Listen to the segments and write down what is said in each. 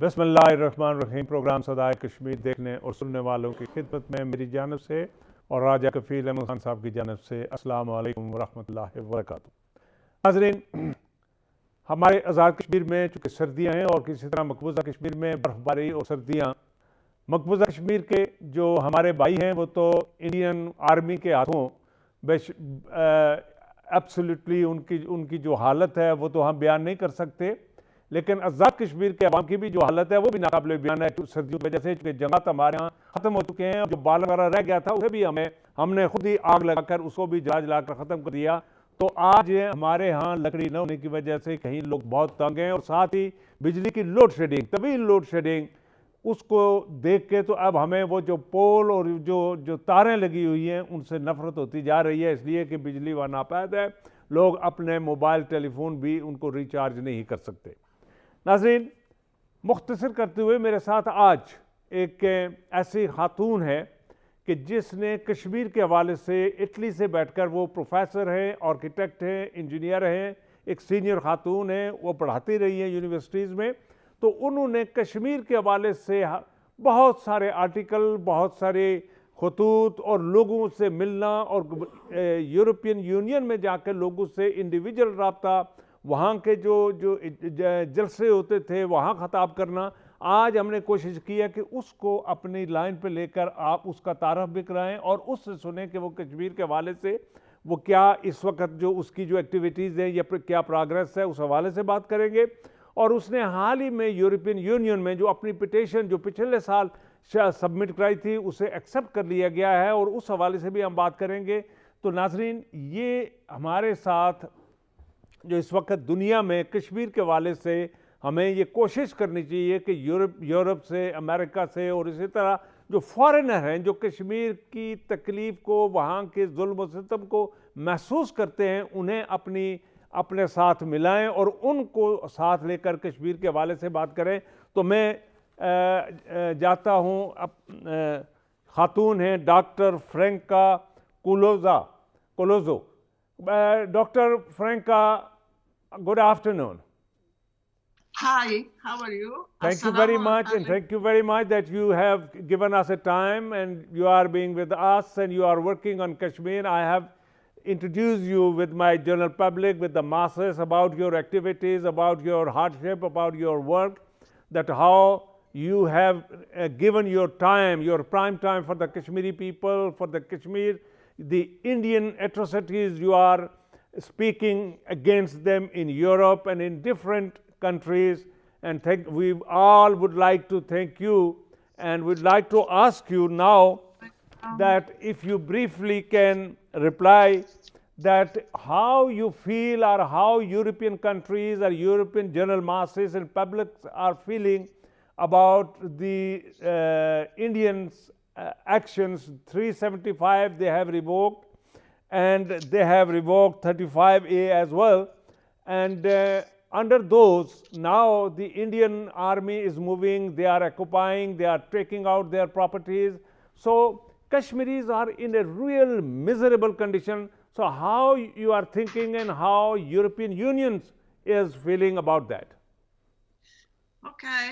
بسم اللہ الرحمن الرحیم۔ پروگرام صدائے کشمیر دیکھنے اور سننے والوں کی خدمت میں میری جانب سے اور راجہ کفیل احمد خان صاحب کی جانب سے السلام علیکم ورحمۃ اللہ وبرکاتہ۔ ناظرین، ہمارے آزاد کشمیر میں چونکہ سردیاں ہیں اور کسی طرح مقبوضہ کشمیر میں برف باری اور سردیاں، مقبوضہ کشمیر کے جو ہمارے بھائی ہیں وہ تو انڈین آرمی کے ہاتھوں ایبسلیوٹلی ان کی جو حالت ہے وہ تو ہم بیان نہیں کر سکتے، لیکن آزاد کشمیر کے عوام کی بھی جو حالت ہے وہ بھی ناقابل بیان ہے سردیوں کی وجہ سے، چونکہ جنگات ہمارے یہاں ختم ہو چکے ہیں اور جو بال وغیرہ رہ گیا تھا اسے بھی ہم نے خود ہی آگ لگا کر اس کو بھی جلا کر ختم کر دیا۔ تو آج ہمارے ہاں لکڑی نہ ہونے کی وجہ سے کہیں لوگ بہت تنگ ہیں، اور ساتھ ہی بجلی کی لوڈ شیڈنگ، طویل لوڈ شیڈنگ، اس کو دیکھ کے تو اب ہمیں وہ جو پول اور جو تاریں لگی ہوئی ہیں ان سے نفرت ہوتی جا رہی ہے، اس لیے کہ بجلی وہاں ناپید ہے، لوگ اپنے موبائل ٹیلی فون بھی ان کو ریچارج نہیں کر سکتے۔ ناظرین، مختصر کرتے ہوئے میرے ساتھ آج ایک ایسی خاتون ہے کہ جس نے کشمیر کے حوالے سے اٹلی سے بیٹھ کر، وہ پروفیسر ہیں، آرکیٹیکٹ ہیں، انجینئر ہیں، ایک سینئر خاتون ہیں، وہ پڑھاتی رہی ہیں یونیورسٹیز میں، تو انہوں نے کشمیر کے حوالے سے بہت سارے آرٹیکل، بہت سارے خطوط اور لوگوں سے ملنا اور یورپین یونین میں جا کے لوگوں سے انڈیویجول رابطہ، وہاں کے جو جلسے ہوتے تھے وہاں خطاب کرنا، آج ہم نے کوشش کی ہے کہ اس کو اپنی لائن پہ لے کر آپ اس کا تعارف بھی کرائیں اور اس سے سنیں کہ وہ کشمیر کے حوالے سے وہ کیا اس وقت جو اس کی جو ایکٹیویٹیز ہیں یا کیا پروگریس ہے اس حوالے سے بات کریں گے۔ اور اس نے حال ہی میں یورپین یونین میں جو اپنی پٹیشن جو پچھلے سال سبمٹ کرائی تھی اسے ایکسیپٹ کر لیا گیا ہے، اور اس حوالے سے بھی ہم بات کریں گے۔ تو ناظرین، یہ ہمارے ساتھ جو اس وقت دنیا میں کشمیر کے حوالے سے ہمیں یہ کوشش کرنی چاہیے کہ یورپ سے، امریکہ سے، اور اسی طرح جو فارنر ہیں جو کشمیر کی تکلیف کو، وہاں کے ظلم و ستم کو محسوس کرتے ہیں، انہیں اپنے ساتھ ملائیں اور ان کو ساتھ لے کر کشمیر کے حوالے سے بات کریں۔ تو میں جاتا ہوں، خاتون ہیں doctor Franca Colozzo. Doctor Franca, good afternoon. Hi, how are you? Thank you very much, and thank you very much that you have given us a time and you are being with us and you are working on Kashmir. I have introduced you with my general public, with the masses, about your activities, about your hardship, about your work, that how you have given your time, your prime time for the Kashmiri people, for the Kashmir, the Indian atrocities you are speaking against them in Europe and in different countries, and we all would like to thank you, and would like to ask you now that if you briefly can reply that how you feel or how European countries or European general masses and publics are feeling about the Indians' actions. 375 they have revoked, and they have revoked 35A as well, and under those now the Indian army is moving, they are occupying, they are taking out their properties, so Kashmiris are in a real miserable condition. So how you are thinking and how European Union is feeling about that? Okay.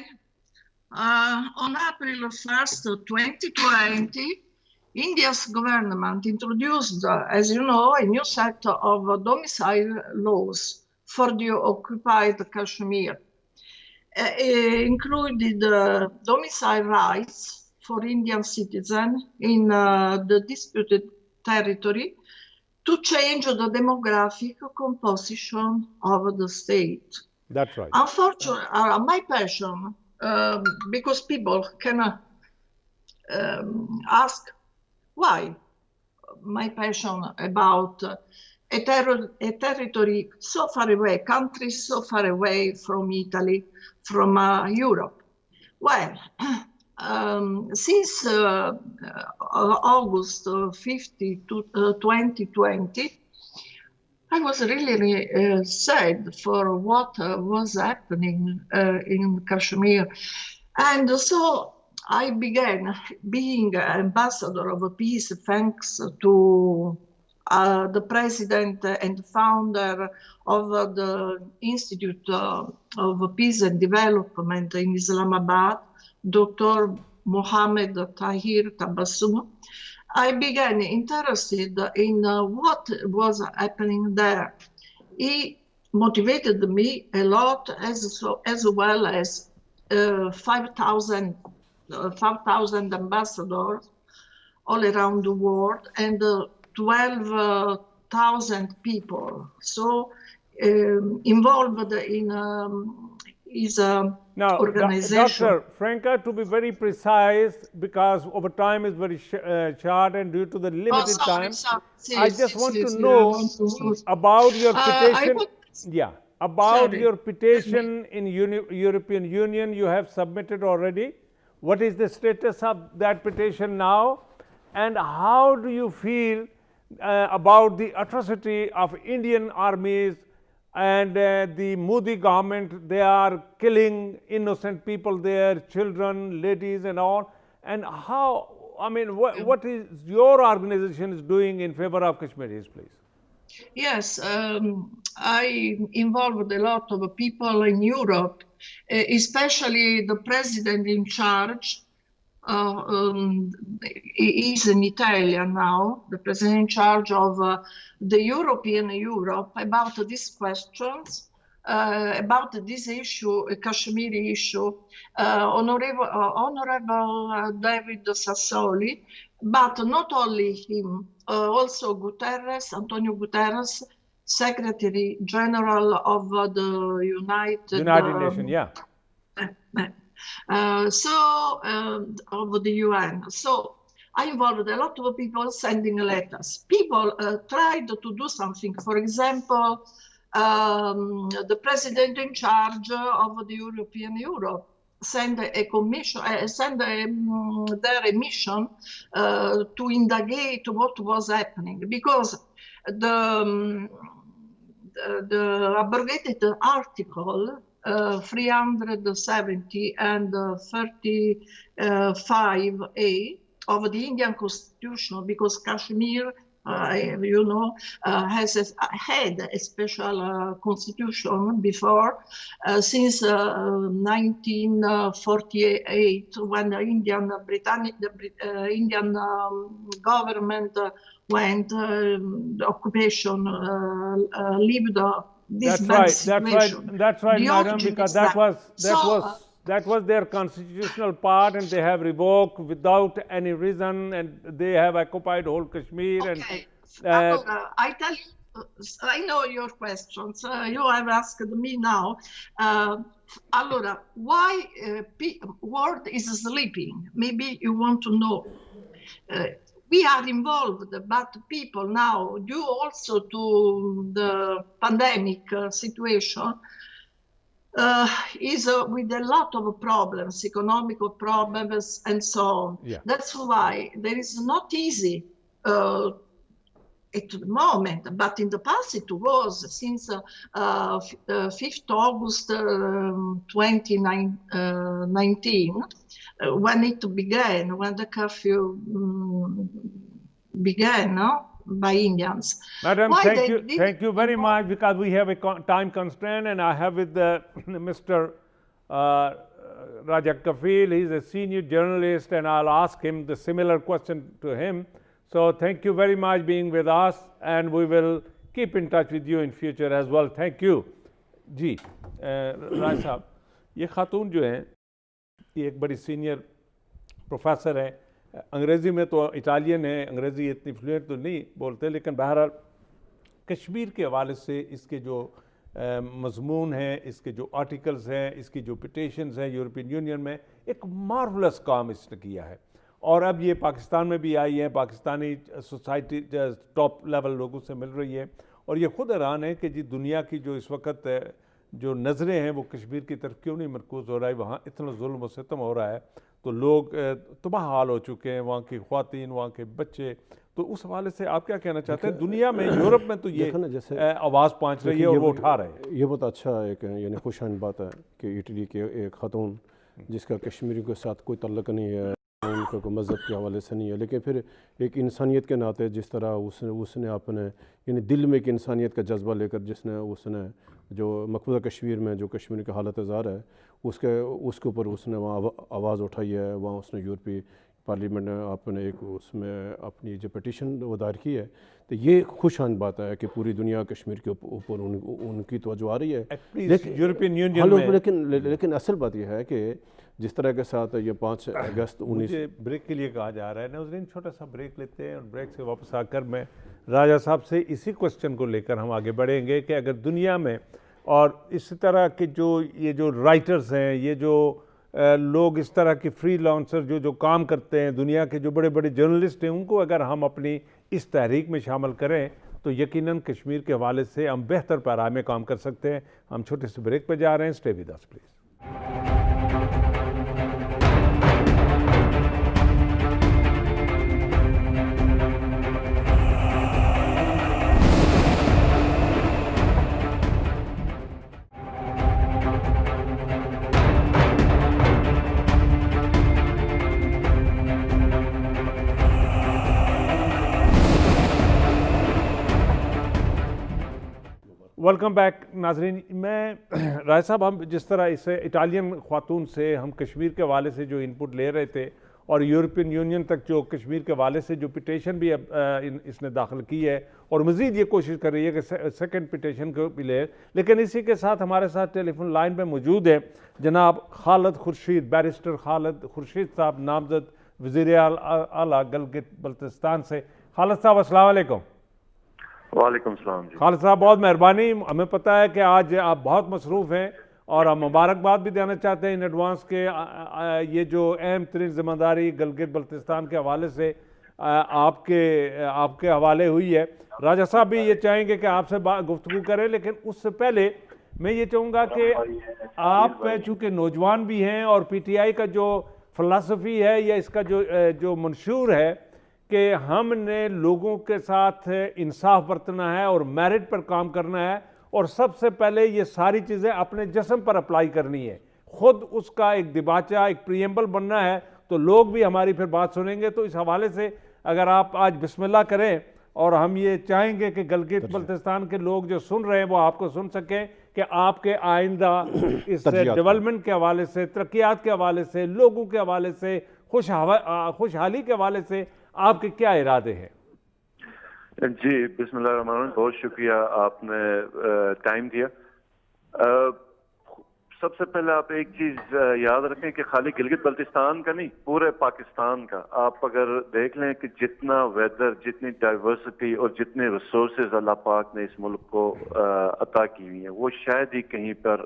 On April 1st, 2020, India's government introduced, as you know, a new set of domicile laws for the occupied Kashmir. Included domicile rights for Indian citizens in the disputed territory to change the demographic composition of the state. That's right. Unfortunately, my passion, because people can ask why my passion about a territory so far away, countries so far away from Italy, from Europe. Well, since August 50, 2020, I was really sad for what was happening in Kashmir. And so I began being ambassador of peace thanks to the president and founder of the Institute of Peace and Development in Islamabad, Dr. Mohammed Tahir Tabassum, I began interested in what was happening there. He motivated me a lot, as well as 5,000 ambassadors all around the world and 12,000 people. So involved in his now, organization. Dr. Franca, to be very precise, because over time is very short and due to the limited time, I just want to know about your petition. About your petition in European Union you have submitted already. What is the status of that petition now? And how do you feel about the atrocity of Indian armies and the Modi government? They are killing innocent people there, children, ladies and all. And how, I mean, what is your organization is doing in favor of Kashmiris, please? Yes, I involved a lot of people in Europe, especially the president in charge. He is an Italian now, the president in charge of the European Europe, about these questions, about this issue, Kashmiri issue, Honorable David Sassoli, but not only him, also Guterres, Antonio Guterres, Secretary General of the United Nations, yeah. Of the UN. So I involved a lot of people sending letters. People tried to do something. For example, the president in charge of the European Europe sent a commission, their mission to investigate what was happening, because the abrogated article 370 and 35A of the Indian Constitution, because Kashmir, you know, has had a special constitution before, since 1948, when the Indian government went, the occupation lived this bad situation. That's right, madam, because that was their constitutional part, and they have revoked without any reason, and they have occupied whole Kashmir. Okay. And I tell you, I know your questions. You have asked me now. Allora, why world is sleeping? Maybe you want to know. We are involved, but people now, due also to the pandemic situation, is with a lot of problems, economical problems, and so on. Yeah. That's why there is not easy at the moment, but in the past it was, since 5th August 2019, when it began, when the curfew began by Indians. Madam, thank you very much, because we have a time constraint, and I have with Mr. Raja Kafil. He's a senior journalist, and I'll ask him the similar question to him. So thank you very much being with us, and we will keep in touch with you in future as well. Thank you. جی راج صاحب، یہ خاتون جو ہیں یہ ایک بڑی senior professor ہیں، انگریزی میں تو اٹالین ہے، انگریزی اتنی فلوئنٹ تو نہیں بولتے، لیکن بہرحال کشمیر کے حوالے سے اس کے جو مضمون ہیں، اس کے جو آرٹیکلز ہیں، اس کی جو پٹیشنز ہیں یورپین یونین میں، ایک مارولس کام اس نے کیا ہے، اور اب یہ پاکستان میں بھی آئی ہیں، پاکستانی سوسائٹی ٹاپ لیول لوگوں سے مل رہی ہے، اور یہ خود حیران ہے کہ جی دنیا کی جو اس وقت جو نظریں ہیں وہ کشمیر کی طرف کیوں نہیں مرکوز ہو رہا ہے، وہاں اتنا ظلم و ستم ہو رہا ہے، تو لوگ تباہ حال ہو چکے ہیں، وہاں کی خواتین، وہاں کے بچے. تو اس حوالے سے آپ کیا کہنا چاہتے ہیں؟ دنیا میں یورپ میں تو یہ آواز پہنچ رہی ہے اور وہ اٹھا رہے ہیں. یہ بہت اچھا ایک یعنی خوش آئند بات ہے کہ اٹلی کے ایک خاتون جس کا کشمیریوں کے ساتھ کوئی تعلق نہیں ہے ان کا کوئی مذہب کے حوالے سے نہیں ہے، لیکن پھر ایک انسانیت کے ناطے جس طرح اس نے اپنے یعنی دل میں ایک انسانیت کا جذبہ لے کر اس نے جو مقبوضہ کشمیر میں جو کشمیر کا حالت زار ہے اس کے اوپر اس نے وہاں آواز اٹھائی ہے، وہاں اس نے یورپی پارلیمنٹ میں اپنے ایک اس میں اپنی جو پٹیشن وہ دائر کی ہے، تو یہ خوش آئند بات ہے کہ پوری دنیا کشمیر کے اوپر ان کی توجہ آ رہی ہے۔ یورپین یونین میں لیکن اصل بات یہ ہے کہ جس طرح کے ساتھ یہ 5 اگست 19 مجھے بریک کے لیے کہا جا رہا ہے ناظرین، چھوٹا سا بریک لیتے ہیں اور بریک سے واپس آ کر میں راجہ صاحب سے اسی کوسچن کو لے کر ہم آگے بڑھیں گے کہ اگر دنیا میں اور اس طرح کے یہ جو رائٹرز ہیں، یہ جو لوگ اس طرح کی فری لانسر جو کام کرتے ہیں، دنیا کے جو بڑے بڑے جرنلسٹ ہیں، ان کو اگر ہم اپنی اس تحریک میں شامل کریں تو یقیناً کشمیر کے حوالے سے ہم بہتر پیراے میں کام کر سکتے ہیں۔ ہم چھوٹے سے بریک پہ جا رہے ہیں، stay with us please. Welcome back ناظرین۔ میں رائے صاحب، ہم جس طرح اس اٹالین خاتون سے ہم کشمیر کے حوالے سے جو انپٹ لے رہے تھے اور یورپین یونین تک جو کشمیر کے حوالے سے جو پٹیشن بھی اس نے داخل کی ہے اور مزید یہ کوشش کر رہی ہے کہ سیکنڈ پٹیشن کو بھی لے، لیکن اسی کے ساتھ ہمارے ساتھ ٹیلی فون لائن پہ موجود ہے جناب خالد خورشید، بیرسٹر خالد خورشید صاحب، نامزد وزیر اعلیٰ گلگت بلتستان سے۔ خالد صاحب السلام علیکم۔ وعلیکم السلام جی۔ خالد صاحب بہت مہربانی، ہمیں پتہ ہے کہ آج آپ بہت مصروف ہیں اور ہم مبارکباد بھی دینا چاہتے ہیں ان ایڈوانس کے یہ جو اہم ترین ذمہ داری گلگت بلتستان کے حوالے سے آپ کے حوالے ہوئی ہے۔ راجہ صاحب بھی یہ چاہیں گے کہ آپ سے گفتگو کریں، لیکن اس سے پہلے میں یہ چاہوں گا کہ آپ چونکہ نوجوان بھی ہیں اور پی ٹی آئی کا جو فلسفی ہے یا اس کا جو منشور ہے کہ ہم نے لوگوں کے ساتھ انصاف برتنا ہے اور میرٹ پر کام کرنا ہے، اور سب سے پہلے یہ ساری چیزیں اپنے جسم پر اپلائی کرنی ہے، خود اس کا ایک دباچہ، ایک پریمبل بننا ہے، تو لوگ بھی ہماری پھر بات سنیں گے۔ تو اس حوالے سے اگر آپ آج بسم اللہ کریں، اور ہم یہ چاہیں گے کہ گلگت بلتستان کے لوگ جو سن رہے ہیں وہ آپ کو سن سکیں کہ آپ کے آئندہ اس ڈیولپمنٹ کے حوالے سے، ترقیات کے حوالے سے، لوگوں کے حوالے سے، خوشحالی کے حوالے سے آپ کے کیا ارادے ہیں؟ جی بسم اللہ الرحمن الرحیم، بہت شکریہ آپ نے ٹائم دیا۔ سب سے پہلے آپ ایک چیز یاد رکھیں کہ خالی گلگت بلتستان کا نہیں، پورے پاکستان کا آپ اگر دیکھ لیں کہ جتنا ویدر، جتنی ڈائیورسٹی اور جتنے ریسورسز اللہ پاک نے اس ملک کو عطا کی ہوئی ہیں وہ شاید ہی کہیں پر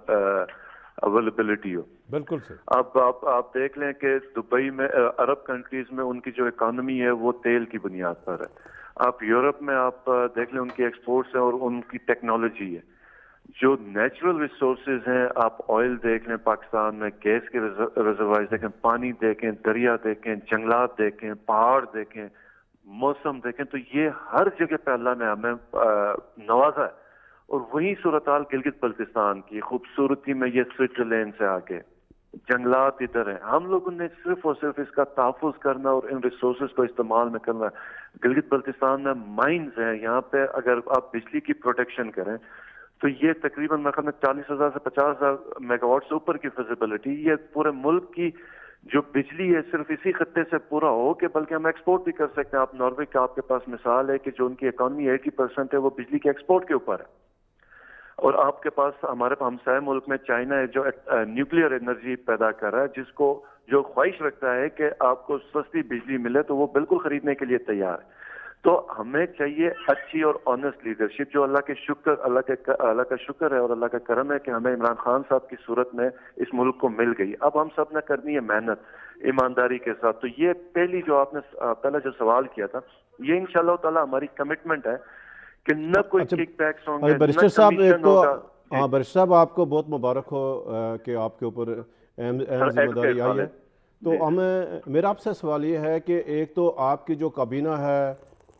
اویلیبلٹی ہو۔ بالکل سے اب آپ دیکھ لیں کہ دبئی میں، عرب کنٹریز میں ان کی جو اکانومی ہے وہ تیل کی بنیاد پر ہے۔ آپ یورپ میں آپ دیکھ لیں ان کی ایکسپورٹس ہیں اور ان کی ٹیکنالوجی ہے۔ جو نیچرل ریسورسز ہیں، آپ آئل دیکھ لیں پاکستان میں، گیس کے ریزروائرز دیکھیں، پانی دیکھیں، دریا دیکھیں، جنگلات دیکھیں، پہاڑ دیکھیں، موسم دیکھیں، تو یہ ہر جگہ پہ اللہ نے ہمیں نوازا ہے۔ اور وہی صورتحال گلگت بلتستان کی خوبصورتی میں یہ سوئٹزرلینڈ سے آگے، جنگلات ادھر ہیں، ہم لوگوں نے صرف اور صرف اس کا تحفظ کرنا اور ان ریسورسز کو استعمال میں کرنا ہے۔ گلگت بلتستان میں مائنز ہیں، یہاں پہ اگر آپ بجلی کی پروٹیکشن کریں تو یہ تقریباً میرے خیال میں 40,000 سے 50,000 میگا واٹ سے اوپر کی فیزیبلٹی، یہ پورے ملک کی جو بجلی ہے صرف اسی خطے سے پورا ہو کے بلکہ ہم ایکسپورٹ بھی کر سکتے ہیں۔ آپ ناروے کا آپ کے پاس مثال ہے کہ جو ان کی اکانومی 80% ہے وہ بجلی کے ایکسپورٹ کے اوپر ہے، اور آپ کے پاس ہمارے ہمسائے ملک میں چائنا ہے جو نیوکلیئر انرجی پیدا کر رہا ہے، جس کو جو خواہش رکھتا ہے کہ آپ کو سستی بجلی ملے تو وہ بالکل خریدنے کے لیے تیار ہے۔ تو ہمیں چاہیے اچھی اور آنیسٹ لیڈرشپ، جو اللہ کا شکر ہے اور اللہ کا کرم ہے کہ ہمیں عمران خان صاحب کی صورت میں اس ملک کو مل گئی۔ اب ہم سب نے کرنی ہے محنت ایمانداری کے ساتھ۔ تو یہ پہلی جو آپ نے پہلا جو سوال کیا تھا، یہ انشاءاللہ تعالی ہماری کمٹمنٹ ہے کہ نہ کوئی کک بیکس ہوں گے، بیرسٹر صاحب کمیشن ہوگا۔ ہاں بیرسٹر صاحب، آپ کو بہت مبارک ہو کہ آپ کے اوپر اہم ذمہ داری آئی ہے۔ تو میرا آپ سے سوال یہ ہے کہ ایک تو آپ کی جو کابینہ ہے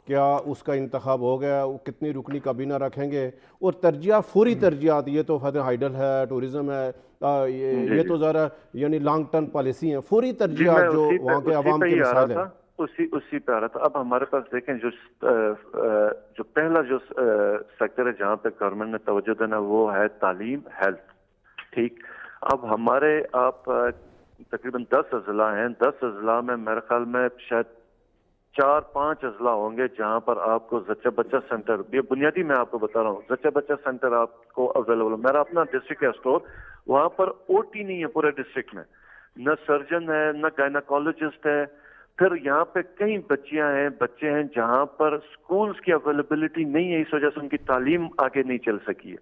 کیا اس کا انتخاب ہو گیا، وہ کتنی رکنی کابینہ رکھیں گے، اور ترجیحات فوری ترجیحات، یہ تو فتح ہائیڈل ہے، ٹورزم ہے، یہ تو ذرا یعنی لانگ ٹرم پالیسی ہیں، فوری ترجیحات جو وہاں کے عوام کے مسائل ہیں. اسی پہ آ رہا تھا. اب ہمارے پاس دیکھیں جو پہلا جو سیکٹر ہے جہاں پہ گورنمنٹ نے توجہ دینا وہ ہے تعلیم، ہیلتھ. ٹھیک. اب ہمارے آپ تقریباً 10 اضلاع ہیں. 10 اضلاع میں میرے خیال میں شاید 4-5 اضلاع ہوں گے جہاں پر آپ کو زچہ بچہ سینٹر، یہ بنیادی میں آپ کو بتا رہا ہوں، زچہ بچہ سینٹر آپ کو اویلیبل ہے. میرا اپنا ڈسٹرکٹ ہے اسٹور، وہاں پر او ٹی نہیں ہے پورے ڈسٹرکٹ میں، نہ سرجن ہے نہ گائناکالوجسٹ ہے. پھر یہاں پہ کئی بچے ہیں جہاں پر سکولز کی اویلیبلٹی نہیں ہے، اس وجہ سے ان کی تعلیم آگے نہیں چل سکی ہے.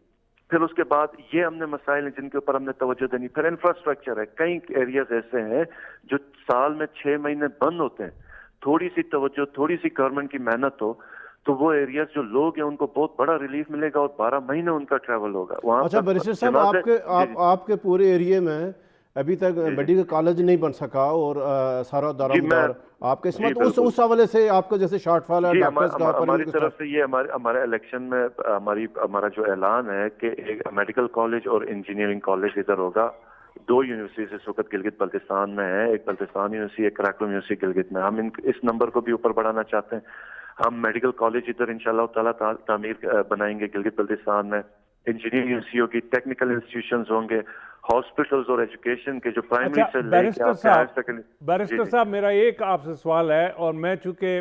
پھر اس کے بعد یہ ہم نے مسائل ہیں جن کے اوپر ہم نے توجہ دینی. پھر انفراسٹرکچر ہے، کئی ایریاز ایسے ہیں جو سال میں 6 مہینے بند ہوتے ہیں. تھوڑی سی توجہ، تھوڑی سی گورنمنٹ کی محنت ہو تو وہ ایریاز جو لوگ ہیں ان کو بہت بڑا ریلیف ملے گا اور 12 مہینے ان کا ٹریول ہوگا. اچھا بیرسٹر صاحب، آپ کے پورے ایریے میں ابھی تک میڈیکل کالج نہیں بن سکا اور سارا دار آپ کے اس حوالے سے آپ کا جیسے شارٹ فال ہے ڈاکٹرز کا؟ ہماری طرف سے یہ ہمارے الیکشن میں ہمارا جو اعلان ہے کہ ایک میڈیکل کالج اور انجینئرنگ کالج ادھر ہوگا. 2 یونیورسٹیز اس وقت گلگت بلتستان میں ہے، ایک بلتستان یونیورسٹی، ایک کراکرم یونیورسٹی گلگت میں. ہم اس نمبر کو بھی اوپر بڑھانا چاہتے ہیں. ہم میڈیکل کالج ادھر انشاءاللہ تعالیٰ تعمیر بنائیں گے گلگت بلتستان میں. انجینئرنگ یونیورسٹی ہوگی، ٹیکنیکل انسٹیٹیوشنز ہوں گے، ہاسپٹلز اور ایجوکیشن کے جو پرائمری سے لے کے بیرسٹر صاحب میرا ایک آپ سے سوال ہے، اور میں چونکہ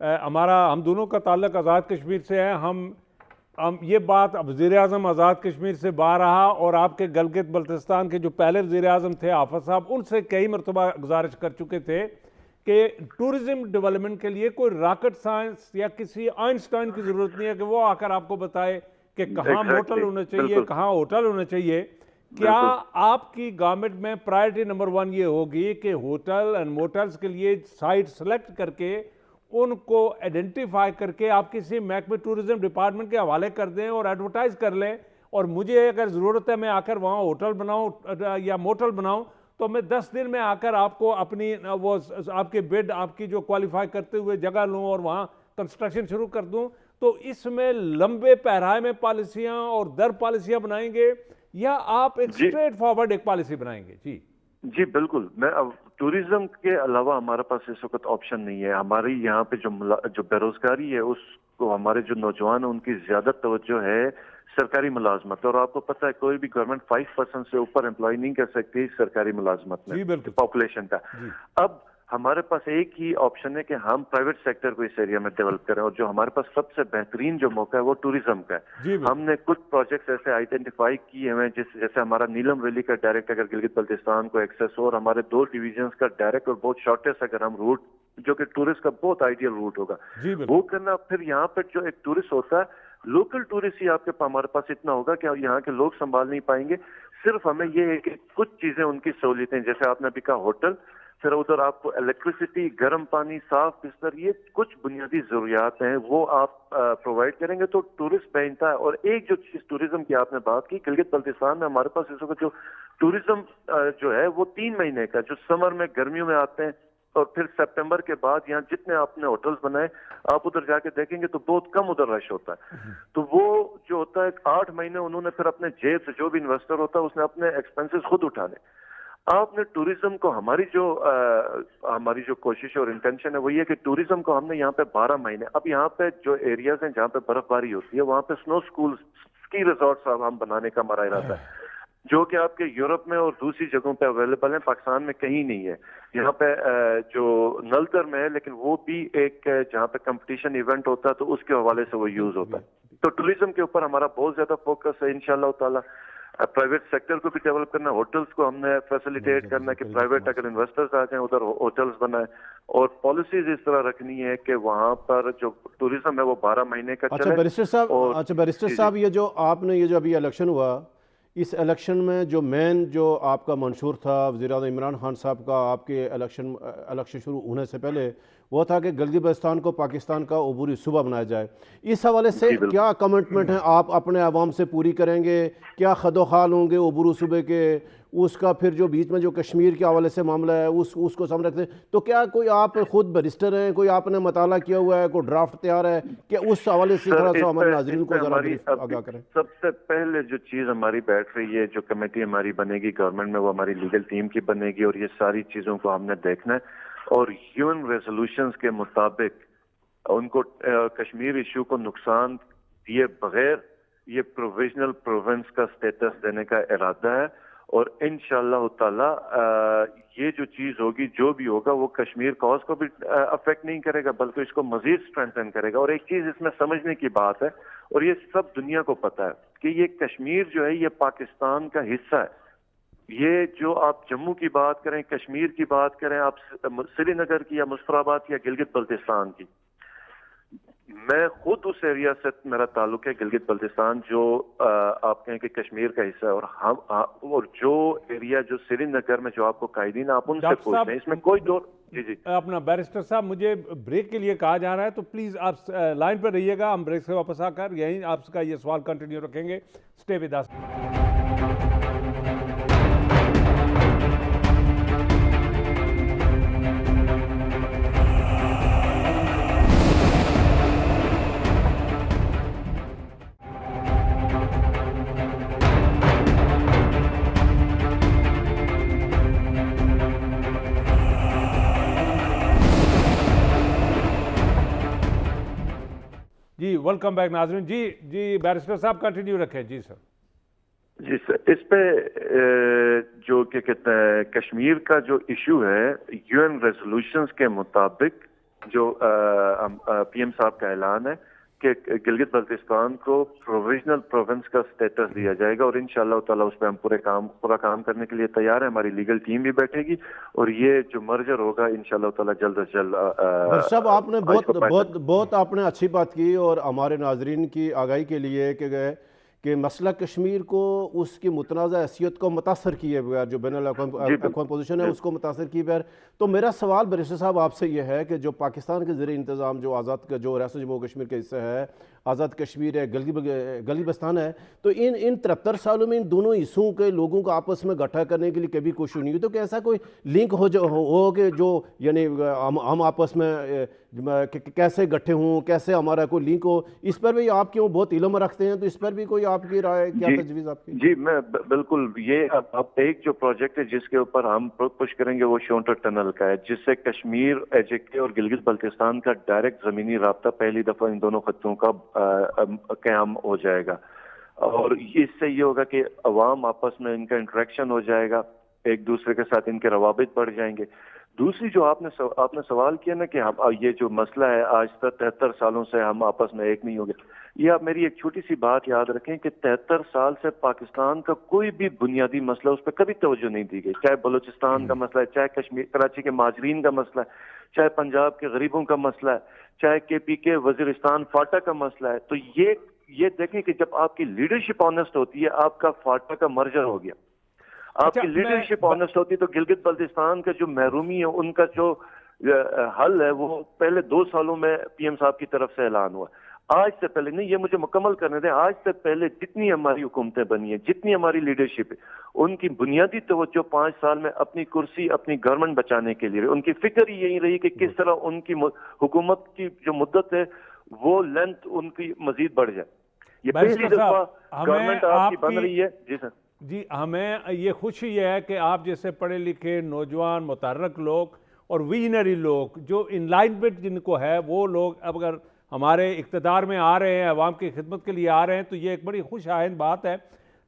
ہم دونوں کا تعلق آزاد کشمیر سے ہے، ہم یہ بات وزیر اعظم آزاد کشمیر سے باہر رہا، اور آپ کے گلگت بلتستان کے جو پہلے وزیر اعظم تھے حافظ صاحب، ان سے کئی مرتبہ گزارش کر چکے تھے کہ ٹورزم ڈیولپمنٹ کے لیے کوئی راکٹ سائنس یا کسی آئنسٹائن کی ضرورت نہیں ہے کہ وہ آ کر آپ کو بتائے کہ کہاں موٹل ہونا چاہیے، کہاں ہوٹل ہونا چاہیے. کیا آپ کی گورنمنٹ میں پرائرٹی نمبر 1 یہ ہوگی کہ ہوٹل اینڈ موٹلز کے لیے سائٹ سلیکٹ کر کے ان کو آئیڈینٹیفائی کر کے آپ کسی محکمہ ٹورزم ڈپارٹمنٹ کے حوالے کر دیں اور ایڈورٹائز کر لیں، اور مجھے اگر ضرورت ہے میں آ کر وہاں ہوٹل بناؤں یا موٹل بناؤں تو میں 10 دن میں آ کر آپ کو اپنی وہ آپ کے بیڈ آپ کی جو کوالیفائی کرتے ہوئے جگہ لوں اور وہاں کنسٹرکشن شروع کر دوں؟ تو اس میں لمبے پیرائے میں پالیسیاں اور در پالیسیاں بنائیں گے یا آپ ایک سٹریٹ فارورڈ ایک پالیسی بنائیں گے؟ جی بالکل. میں اب ٹورزم کے علاوہ ہمارے پاس اس وقت آپشن نہیں ہے. ہماری یہاں پہ جو بے روزگاری ہے اس کو ہمارے جو نوجوان ہیں ان کی زیادہ توجہ ہے سرکاری ملازمت. اور آپ کو پتہ ہے کوئی بھی گورنمنٹ 5% سے اوپر امپلائی نہیں کر سکتی سرکاری ملازمت میں پاپولیشن کا. اب ہمارے پاس ایک ہی آپشن ہے کہ ہم پرائیویٹ سیکٹر کو اس ایریا میں ڈیولپ کریں، اور جو ہمارے پاس سب سے بہترین جو موقع ہے وہ ٹورزم کا ہے. ہم نے کچھ پروجیکٹس ایسے آئیڈینٹیفائی کیے ہیں جیسے ہمارا نیلم ویلی کا ڈائریکٹ اگر گلگت بلتستان کو ایکسیس ہو، اور ہمارے 2 ڈویژنز کا ڈائریکٹ اور بہت شارٹیسٹ اگر ہم روٹ جو کہ ٹورسٹ کا بہت آئیڈیل روٹ ہوگا وہ کرنا. پھر یہاں پہ جو ایک ٹورسٹ ہوتا ہے لوکل ٹورسٹ ہی آپ کے ہمارے پاس اتنا ہوگا کہ یہاں کے لوگ سنبھال نہیں پائیں گے. صرف ہمیں یہ ہے کہ کچھ چیزیں ان کی سہولتیں جیسے آپ نے بھی کہا ہوٹل، پھر ادھر آپ کو الیکٹریسٹی، گرم پانی، صاف بستر، یہ کچھ بنیادی ضروریات ہیں وہ آپ پرووائڈ کریں گے تو ٹورسٹ بہنتا ہے. اور ایک جو چیز ٹورزم کی آپ نے بات کی، گلگت بلتستان میں ہمارے پاس اس وقت جو ٹورزم جو ہے وہ 3 مہینے کا، جو سمر میں گرمیوں میں آتے ہیں، اور پھر سپٹمبر کے بعد یہاں جتنے آپ نے ہوٹلز بنائے آپ ادھر جا کے دیکھیں گے تو بہت کم ادھر رش ہوتا ہے. تو وہ جو ہوتا ہے 8 مہینے انہوں نے پھر اپنے جیب سے، جو بھی انویسٹر ہوتا ہے اس نے اپنے ایکسپینسز خود اٹھانے. آپ نے ٹورزم کو ہماری جو کوشش اور انٹینشن ہے وہ یہ کہ ٹورزم کو ہم نے یہاں پہ 12 مہینے، اب یہاں پہ جو ایریاز ہیں جہاں پہ برف باری ہوتی ہے وہاں پہ سنو سکول، اسکی ریزورٹس ہم بنانے کا ہمارا ارادہ ہے جو کہ آپ کے یورپ میں اور دوسری جگہوں پہ اویلیبل ہیں، پاکستان میں کہیں نہیں ہے. یہاں پہ جو نلتر میں ہے لیکن وہ بھی ایک جہاں پہ کمپٹیشن ایونٹ ہوتا ہے تو اس کے حوالے سے وہ یوز ہوتا ہے. تو ٹورزم کے اوپر ہمارا بہت زیادہ فوکس ہے انشاءاللہ تعالی. پرائیویٹ سیکٹر کو بھی ڈیولپ کرنا، ہوٹلز کو ہم نے فیسیلیٹیٹ کرنا کہ پرائیویٹ اگر انویسٹرز آ جائیں ادھر ہوٹلز بنائیں، اور پالیسیز اس طرح رکھنی ہے کہ وہاں پر جو ٹورزم ہے وہ 12 مہینے کا چلے. بیرسٹر صاحب یہ جو آپ نے یہ جو ابھی الیکشن ہوا، اس الیکشن میں جو مین جو آپ کا منشور تھا وزیر اعظم عمران خان صاحب کا، آپ کے الیکشن شروع ہونے سے پہلے وہ تھا کہ گلگت بلتستان کو پاکستان کا عبوری صوبہ بنایا جائے. اس حوالے سے کیا کمٹمنٹ ہیں آپ اپنے عوام سے پوری کریں گے؟ کیا خد و خال ہوں گے عبوری صوبے کے؟ اس کا پھر جو بیچ میں جو کشمیر کے حوالے سے معاملہ ہے اس کو سامنے رکھتے ہیں. تو کیا کوئی آپ خود بیرسٹر ہیں، کوئی آپ نے مطالعہ کیا ہوا ہے، کوئی ڈرافٹ تیار ہے کہ اس حوالے سے تھوڑا سا ہمارے ناظرین کو ذرا آگاہ کریں؟ سب سے پہلے جو چیز ہماری بیٹھ رہی ہے، جو کمیٹی ہماری بنے گی گورنمنٹ میں، وہ ہماری لیگل ٹیم کی بنے گی، اور یہ ساری چیزوں کو ہم نے دیکھنا ہے اور یون ریزولوشنز کے مطابق ان کو کشمیر ایشو کو نقصان دیے بغیر یہ پروویژنل پروونس کا سٹیٹس دینے کا ارادہ ہے. اور انشاءاللہ تعالی یہ جو چیز ہوگی، جو بھی ہوگا، وہ کشمیر کاز کو بھی افیکٹ نہیں کرے گا بلکہ اس کو مزید اسٹرینتھن کرے گا. اور ایک چیز اس میں سمجھنے کی بات ہے، اور یہ سب دنیا کو پتہ ہے کہ یہ کشمیر جو ہے یہ پاکستان کا حصہ ہے. یہ جو آپ جموں کی بات کریں، کشمیر کی بات کریں، آپ سری نگر کی یا مظفرآباد کی یا گلگت بلتستان کی، میں خود اس ایریا سے میرا تعلق ہے، گلگت بلتستان جو آپ کہیں کہ کشمیر کا حصہ ہے، اور جو ایریا جو سری نگر میں جو آپ کو قائدین آپ ان سے پوچھیں، اس میں کوئی دور. جی اپنا بیرسٹر صاحب، مجھے بریک کے لیے کہا جا رہا ہے، تو پلیز آپ لائن پر رہیے گا. ہم بریک سے واپس آ کر یہیں آپ کا یہ سوال کنٹینیو رکھیں گے. Stay with us. جی ویلکم بیک ناظرین. جی بیرسٹر صاحب کنٹینیو رکھیں. جی سر. جی سر، اس پہ جو کیا کہتے ہیں کشمیر کا جو ایشو ہے، یو این ریزولوشنز کے مطابق جو پی ایم صاحب کا اعلان ہے کہ گلگت بلتستان کو پروویژنل پروونس کا سٹیٹس دیا جائے گا، اور انشاءاللہ تعالیٰ اس پہ ہم پورا کام کرنے کے لیے تیار ہیں. ہماری لیگل ٹیم بھی بیٹھے گی اور یہ جو مرجر ہوگا انشاءاللہ تعالیٰ جلد از جلد. صاحب آپ نے بہت آپ نے اچھی بات کی، اور ہمارے ناظرین کی آگاہی کے لیے کہ مسئلہ کشمیر کو اس کی متنازع حیثیت کو متاثر کیے بغیر، جو بین الاقوامی پوزیشن ہے اس کو متاثر کیے بغیر. تو میرا سوال بیرسٹر صاحب آپ سے یہ ہے کہ جو پاکستان کے زیر انتظام جو آزاد کا جو ریاست جموں کشمیر کا حصہ ہے، آزاد کشمیر ہے، گلگت بلتستان ہے، تو ان 73 سالوں میں ان دونوں حصوں کے لوگوں کو آپس میں گٹھا کرنے کے لیے کبھی کوشش نہیں ہوئی. تو کہ ایسا کوئی لنک ہو کہ جو یعنی ہم آپس میں کیسے گٹھے ہوں، کیسے ہمارا کوئی لنک ہو؟ اس پر بھی آپ کیوں بہت علم رکھتے ہیں، تو اس پر بھی کوئی آپ کی رائے، کیا تجویز آپ کی؟ جی میں بالکل، یہ اب ایک جو پروجیکٹ ہے جس کے اوپر ہم پش کریں گے وہ شونٹر ٹنل کا ہے، جس سے کشمیر ایچ اے کے اور گلگت بلتستان کا ڈائریکٹ زمینی رابطہ پہلی دفعہ ان دونوں خطوں کا قیام ہو جائے گا. اور اس سے یہ ہوگا کہ عوام آپس میں ان کا انٹریکشن ہو جائے گا، ایک دوسرے کے ساتھ ان کے روابط بڑھ جائیں گے. دوسری جو آپ نے سوال کیا نا کہ یہ جو مسئلہ ہے آج تک 73 سالوں سے ہم آپس میں ایک نہیں ہو گئے، یہ آپ میری ایک چھوٹی سی بات یاد رکھیں کہ 73 سال سے پاکستان کا کوئی بھی بنیادی مسئلہ اس پہ کبھی توجہ نہیں دی گئی، چاہے بلوچستان کا مسئلہ ہے، چاہے کشمیر کراچی کے مہاجرین کا مسئلہ ہے، چاہے پنجاب کے غریبوں کا مسئلہ ہے، چاہے کے پی کے وزیرستان فاٹا کا مسئلہ ہے. تو یہ دیکھیں کہ جب آپ کی لیڈرشپ آنیسٹ ہوتی ہے، آپ کا فاٹا کا مرجر ہو گیا. آپ کی لیڈرشپ آنیسٹ ہوتی ہے تو گلگت بلتستان کا جو محرومی ہے ان کا جو حل ہے وہ پہلے 2 سالوں میں پی ایم صاحب کی طرف سے اعلان ہوا. آج سے پہلے نہیں، یہ مجھے مکمل کرنے دیں، آج سے پہلے جتنی ہماری حکومتیں بنی ہیں، جتنی ہماری لیڈرشپ ہے، ان کی بنیادی توجہ 5 سال میں اپنی کرسی، اپنی گورنمنٹ بچانے کے لیے، ان کی فکر یہی رہی کہ کس طرح ان کی حکومت کی جو مدت ہے وہ لینتھ ان کی مزید بڑھ جائے. یہ پہلی دفعہ گورنمنٹ آپ کی بن رہی ہے. جی سر. جی ہمیں یہ خوشی یہ ہے کہ آپ جیسے پڑھے لکھے نوجوان متحرک لوگ اور ویژنری لوگ، جو ان لائنمنٹ جن کو ہے، وہ لوگ اب اگر ہمارے اقتدار میں آ رہے ہیں، عوام کی خدمت کے لیے آ رہے ہیں، تو یہ ایک بڑی خوش آئند بات ہے.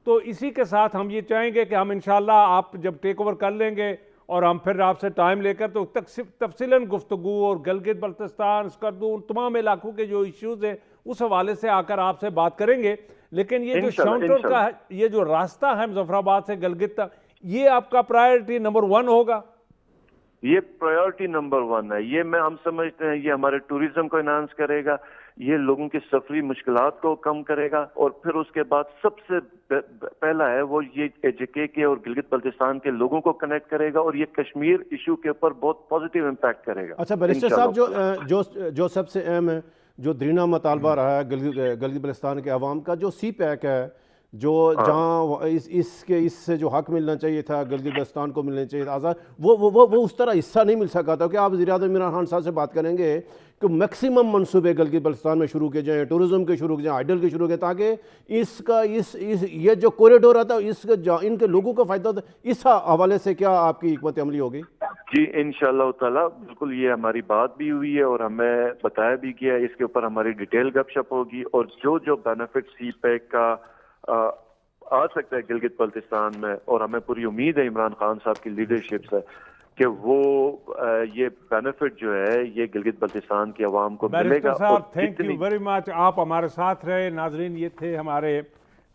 تو اسی کے ساتھ ہم یہ چاہیں گے کہ ہم انشاءاللہ آپ جب ٹیک اوور کر لیں گے اور ہم پھر آپ سے ٹائم لے کر تو تفصیلاً گفتگو اور گلگت بلتستان، اسکردو، تمام علاقوں کے جو ایشوز ہیں اس حوالے سے آ کر آپ سے بات کریں گے. لیکن یہ جو شاؤنٹر کا یہ جو راستہ ہے مظفرآباد سے گلگت تک، یہ آپ کا پرائیورٹی نمبر 1 ہوگا؟ یہ پرائیورٹی نمبر 1 ہے. یہ ہم سمجھتے ہیں یہ ہمارے ٹوریزم کو انہانس کرے گا، یہ لوگوں کی سفری مشکلات کو کم کرے گا، اور پھر اس کے بعد سب سے پہلا ہے وہ یہ JK کے اور گلگت بلتستان کے لوگوں کو کنیکٹ کرے گا، اور یہ کشمیر ایشو کے اوپر بہت پازیٹیو امپیکٹ کرے گا۔ اچھا بیرسٹر صاحب، جو سب سے اہم ہے، جو درینہ مطالبہ رہا ہے گلگت بلتستان کے عوام کا، جو CPAC ہے، جو جہاں اس سے جو حق ملنا چاہیے تھا گلگت بلتستان کو ملنا چاہیے تھا آزاد، وہ اس طرح حصہ نہیں مل سکا تھا کہ آپ وزیر اعظم عمران خان صاحب سے بات کریں گے کہ میکسیمم منصوبے گلگت بلتستان میں شروع کیے جائیں، ٹورزم کے شروع کیے جائیں، آئیڈل کے شروع کیے، تاکہ یہ جو کوریڈور آتا ہے ان کے لوگوں کو فائدہ ہوتا ہے۔ اس حوالے سے کیا آپ کی حکمت عملی ہوگی؟ جی انشاءاللہ تعالیٰ بالکل، یہ ہماری بات بھی ہوئی ہے اور ہمیں بتایا بھی گیا ہے، اس کے اوپر ہماری ڈیٹیل گپ شپ ہوگی، اور جو بینیفٹ CPAC کا آ سکتا ہے گلگت بلتستان میں، اور ہمیں پوری امید ہے عمران خان صاحب کی لیڈرشپ سے کہ وہ یہ بینیفٹ جو ہے یہ گلگت بلتستان کی عوام کو ملے گا۔ بیرسٹر صاحب تھینک یو ویری مچ، آپ ہمارے ساتھ رہے۔ ناظرین، یہ تھے ہمارے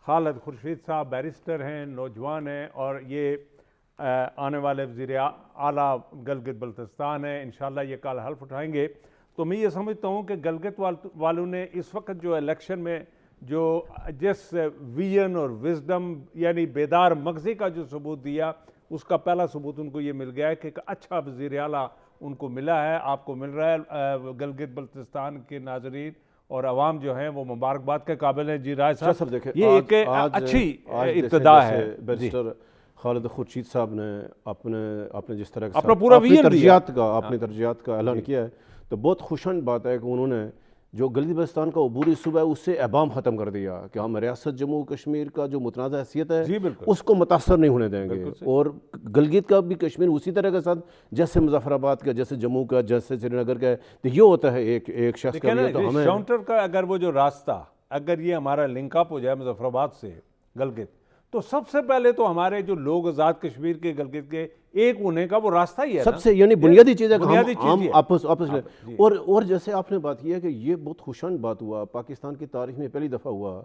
خالد خورشید صاحب، بیرسٹر ہیں، نوجوان ہیں، اور یہ آنے والے وزیر اعلیٰ گلگت بلتستان ہیں۔ انشاءاللہ یہ کل حلف اٹھائیں گے۔ تو میں یہ سمجھتا ہوں کہ گلگت والوں نے اس وقت جو الیکشن میں جو جس ویژن اور وزڈم یعنی بیدار مغزی کا جو ثبوت دیا، اس کا پہلا ثبوت ان کو یہ مل گیا ہے کہ ایک اچھا وزیر اعلیٰ ان کو ملا ہے، آپ کو مل رہا ہے۔ گلگت بلتستان کے ناظرین اور عوام جو ہیں وہ مبارکباد کے قابل ہیں۔ جی رائے صاحب، یہ ایک اچھی ابتدا ہے۔ بیرسٹر خالد خورشید صاحب نے اپنے جس طرح اپنا پورا اپنی ترجیحات کا اعلان کیا ہے، تو بہت خوشن بات ہے کہ انہوں نے جو گلگت بلتستان کا عبوری صوبہ ہے اس سے ابہام ختم کر دیا کہ ہم ریاست جموں کشمیر کا جو متنازع حیثیت ہے اس کو متاثر نہیں ہونے دیں گے، اور گلگت کا بھی کشمیر اسی طرح کے ساتھ جیسے مظفر آباد کا، جیسے جموں کا، جیسے سری نگر کا ہے، تو یہ ہوتا ہے ایک شخص کا لیے۔ تو ہمیں شاؤنٹر کا اگر وہ جو راستہ اگر یہ ہمارا لنک اپ ہو جائے مظفر آباد سے گلگت، تو سب سے پہلے تو ہمارے جو لوگ آزاد کشمیر کے گلگت کے ایک ہونے کا وہ راستہ ہی ہے، سب سے یعنی بنیادی چیز ہے کہ ہم آپس لیں۔ اور جیسے آپ نے بات کی ہے کہ یہ بہت خوشان بات ہوا، پاکستان کی تاریخ میں پہلی دفعہ ہوا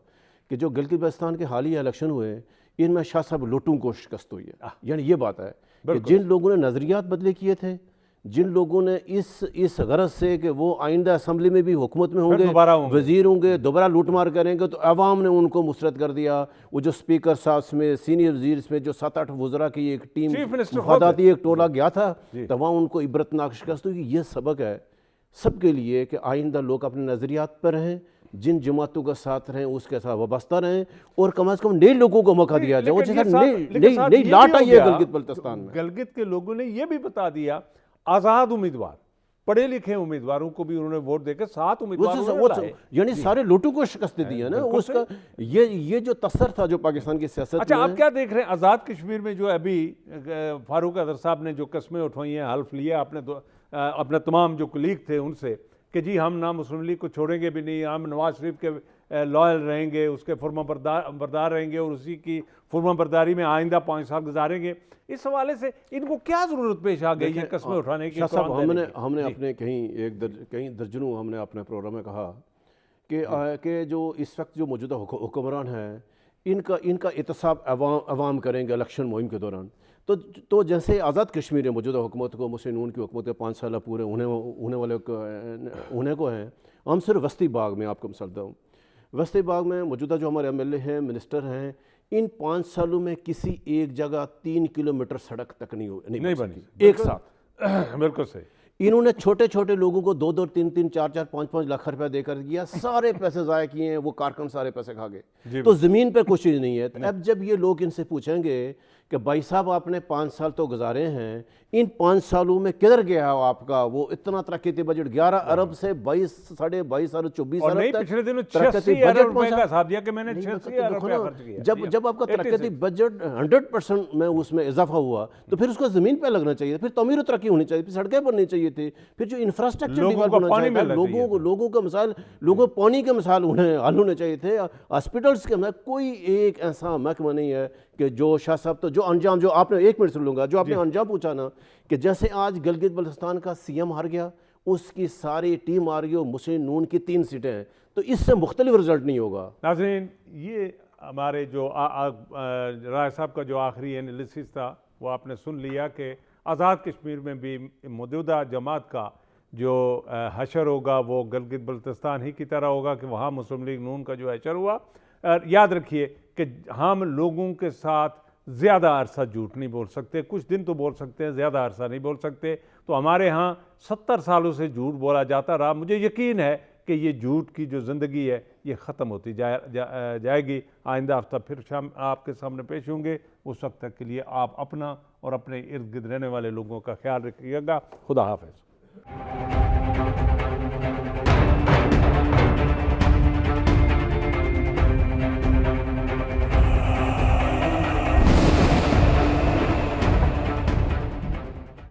کہ جو گلگت بلتستان کے حالیہ الیکشن ہوئے ان میں شاہ صاحب لوٹوں کو شکست ہوئی ہے۔ یعنی یہ بات ہے کہ جن لوگوں نے نظریات بدلے کیے تھے، جن لوگوں نے اس غرض سے کہ وہ آئندہ اسمبلی میں بھی حکومت میں ہوں گے، وزیر ہوں گے، دوبارہ لوٹ مار کریں گے، تو عوام نے ان کو مسرت کر دیا۔ وہ جو اسپیکر صاحب میں سینئر وزیر میں جو 7-8 وزراء کی ایک ٹیم مفاداتی ایک ٹولہ گیا تھا، تو وہاں ان کو عبرتناک شکست ہوئی۔ یہ سبق ہے سب کے لیے کہ آئندہ لوگ اپنے نظریات پر رہیں، جن جماعتوں کا ساتھ رہیں اس کے ساتھ وابستہ رہیں، اور کم از کم نئے لوگوں کو موقع دیا جائے۔ نئی لاٹ آئی ہے گلگت بلتستان میں۔ گلگت کے لوگوں نے یہ بھی بتا دیا، آزاد امیدوار، پڑھے لکھے امیدواروں کو بھی انہوں نے ووٹ دے کے 7 امیدوار، یعنی سارے لوٹوں کو شکست دی ہے نا۔ اس کا یہ جو تثر تھا جو پاکستان کی سیاست میں۔ اچھا، آپ کیا دیکھ رہے ہیں آزاد کشمیر میں جو ابھی فاروق اظہر صاحب نے جو قسمیں اٹھوائی ہیں، حلف لیا اپنے تمام جو کلیگ تھے ان سے کہ جی ہم نہ مسلم لیگ کو چھوڑیں گے بھی نہیں، ہم نواز شریف کے لائل رہیں گے، اس کے فرما بردار رہیں گے، اور اسی کی فرما برداری میں آئندہ 5 سال گزاریں گے۔ اس حوالے سے ان کو کیا ضرورت پیش آ گئی یہ قسمیں اٹھانے کی؟ ہم نے اپنے کہیں درجنوں ہم نے اپنے پروگرام میں کہا کہ جو اس وقت جو موجودہ حکمران ہیں ان کا احتساب عوام کریں گے الیکشن مہم کے دوران۔ تو جیسے آزاد کشمیر میں موجودہ حکومت کو، مسلم نون کی حکومت کے 5 سالہ پورے ہونے کو ہیں، ہم صرف وسطی باغ میں آپ کو مثال دوں، وسطی باغ میں موجودہ جو ہمارے MLA ہیں، منسٹر ہیں، ان 5 سالوں میں کسی ایک جگہ 3 کلومیٹر سڑک تک نہیں بنی ایک ساتھ۔ بالکل صحیح۔ انہوں نے چھوٹے چھوٹے لوگوں کو 2-2, 3-3, 4-4, 5-5 لاکھ روپے دے کر دیا، سارے پیسے ضائع کیے ہیں، وہ کارکن سارے پیسے کھا گئے۔ تو زمین پہ کچھ چیز نہیں ہے۔ اب جب یہ لوگ ان سے پوچھیں گے کہ بھائی صاحب آپ نے 5 سال تو گزارے ہیں، ان 5 سالوں میں کدھر گیا ہو آپ کا وہ اتنا ترقیاتی بجٹ 11 ارب سے 22 ارب 24 ارب تک پچھلے دنوں 86 ارب روپے کا حساب دیا کہ میں نے 86 ارب روپے خرچ کیا۔ جب آپ کا ترقیاتی بجٹ 100% میں اس میں اضافہ ہوا تو پھر اس کو زمین پہ لگنا چاہیے، پھر تعمیر و ترقی ہونی چاہیے، پھر سڑکیں بننی چاہیے تھی، پھر جو انفراسٹرکچر ڈیولپ ہونا چاہیے تھا، لوگوں کا مسائل، لوگوں پانی کے مسائل حل ہونے چاہیے تھے، ہاسپٹلس کے مسائل۔ کوئی ایک ایسا محکمہ نہیں ہے کہ جو شاہ صاحب تو جو انجام، جو آپ نے 1 منٹ سن لوں گا، جو آپ نے انجام پوچھا نا کہ جیسے آج گلگت بلتستان کا CM ہار گیا، اس کی ساری ٹیم ہار گئی، مسلم نون کی 3 سیٹیں ہیں، تو اس سے مختلف رزلٹ نہیں ہوگا۔ ناظرین، یہ ہمارے جو رائے صاحب کا جو آخری انالیسس تھا وہ آپ نے سن لیا کہ آزاد کشمیر میں بھی موجودہ جماعت کا جو حشر ہوگا وہ گلگت بلتستان ہی کی طرح ہوگا کہ وہاں مسلم لیگ نون کا جو حشر ہوا. یاد رکھیے کہ ہم لوگوں کے ساتھ زیادہ عرصہ جھوٹ نہیں بول سکتے, کچھ دن تو بول سکتے ہیں, زیادہ عرصہ نہیں بول سکتے. تو ہمارے ہاں 70 سالوں سے جھوٹ بولا جاتا رہا. مجھے یقین ہے کہ یہ جھوٹ کی جو زندگی ہے یہ ختم ہوتی جائے گی. آئندہ ہفتہ پھر شام آپ کے سامنے پیش ہوں گے. اس وقت تک کے لیے آپ اپنا اور اپنے ارد گرد رہنے والے لوگوں کا خیال رکھیے گا. خدا حافظ.